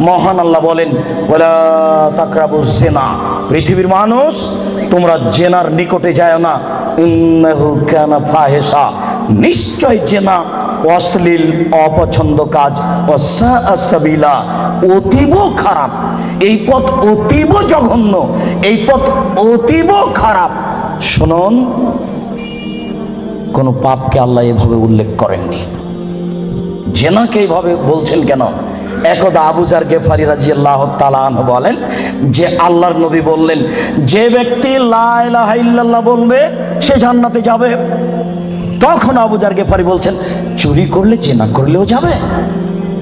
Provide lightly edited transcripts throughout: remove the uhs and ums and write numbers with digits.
মহান আল্লাহ বলেন, ওয়ালা তাকরাবুজ জিনা, পৃথিবীর মানুষ তোমরা জেনার নিকটে যায় না, ইন্নাহু কানা ফাহিশা, নিশ্চয় জেনা অশ্লীল অপছন্দ কাজ, ওয়াসাআ সাবিলা, অতীব খারাপ, এই পথ অতীব জঘন্য, এই পথ অতীব খারাপ। শুনুন, কোন পাপকে আল্লাহ এভাবে উল্লেখ করেননি, জেনাকে এইভাবে বলছেন কেন? একদা আবু যার গেফারি রাদিয়াল্লাহু তাআলা আনহু বলেন যে আল্লাহর নবী বললেন, যে ব্যক্তি লা ইলাহা ইল্লাল্লাহ বলবে সে জান্নাতে যাবে। তখন আবু যার গেফারি বলছেন, চুরি করলে জেনা করলেও যাবে?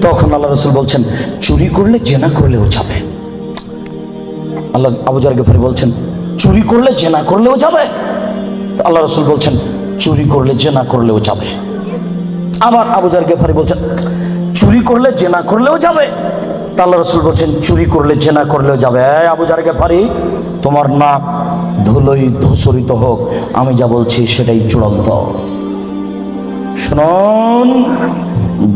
তখন আল্লাহ রাসূল বলছেন, চুরি করলে জেনা করলেও যাবে। আবু যার গেফারি বলছেন, চুরি করলে জেনা করলেও যাবে? আল্লাহ রাসূল বলছেন, চুরি করলে জেনা করলেও যাবে। আবার আবু যার গেফারি বলছেন, চুরি করলে জেনা করলেও যাবে? আল্লাহ রাসূল বলছেন, চুরি করলে জেনা করলেও যাবে। আবু যার গেফারি, তোমার নাক ধুলোই ধূসরিত হোক, আমি যা বলছি সেটাই চূড়ান্ত। শুনুন,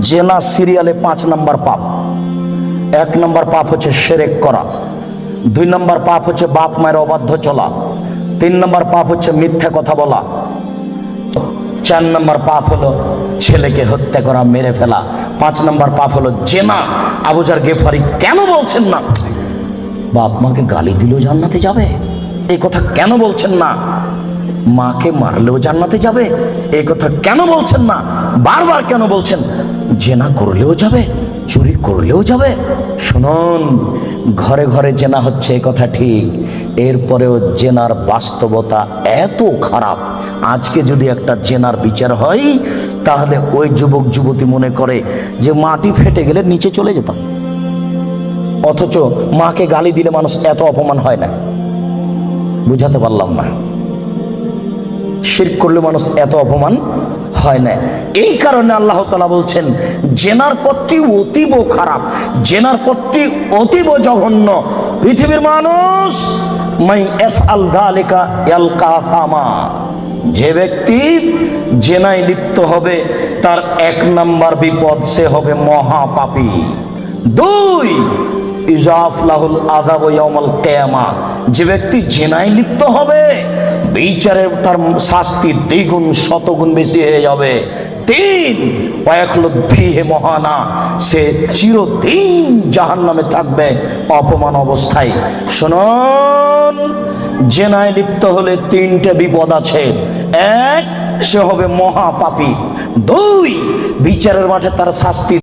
জেনা সিরিয়ালে 5 নম্বর পাপ। 1 নম্বর পাপ হচ্ছে শিরক করা, 2 নম্বর পাপ হচ্ছে বাপ মায়ের অবাধ্য চলা, 3 নম্বর পাপ হচ্ছে মিথ্যা কথা বলা, 4 নম্বর পাপ হলো ছেলেকে হত্যা করা, মেরে ফেলা, 5 নম্বর পাপ হলো জেনা। আবু যার গেফারি কেন বলছেন না বাপ মাকে গালি দিলেও জান্নাতে যাবে? এই কথা কেন বলছেন না? মাকে মারলেও জান্নাতে যাবে? এই কথা কেন বলছেন না? বারবার কেন বলছেন জেনা করলেও যাবে, চুরি করলেও যাবে? শুনুন, ঘরে ঘরে জেনা হচ্ছে এ কথা ঠিক, এরপরেও জেনার বাস্তবতা এত খারাপ। আজকে যদি একটা জেনার বিচার হয়, তাহলে ওই যুবক যুবতী মনে করে যে মাটি ফেটে গেলে নিচে চলে যেতাম, অথচ মাকে গালি দিলে মানুষ এত অপমান হয় না। বুঝাতে পারলাম না? শিরক করলে মানুষ এত অপমান হয় না। এই কারণে আল্লাহ তাআলা বলছেন, জেনার পথটি অতীব খারাপ, জেনার পথটি অতীব জঘন্য। পৃথিবীর মানুষ মাই ইফআল যালিকা ইয়ালকা আসামা, যে ব্যক্তি জেনায় লিপ্ত হবে তার 1 নম্বর বিপদ, সে হবে মহাপাপী। 2, ইজাফলাহুল আযাব ইয়াউমাল কিয়ামা, যে ব্যক্তি জেনায় লিপ্ত হবে বিচারে তার শাস্তি দ্বিগুণ শতগুণ বেশি হয়ে যাবে। 3, ওয়ায়াখলুদ ফীহি মুহানা, সে চিরদিন জাহান্নামে থাকবে অপমান অবস্থায়। শুনুন, জেনায় লিপ্ত হলে 3টে বিপদ আছে। 1, সে হবে মহাপাপী। 2, বিচারের মাঠে তার শাস্তি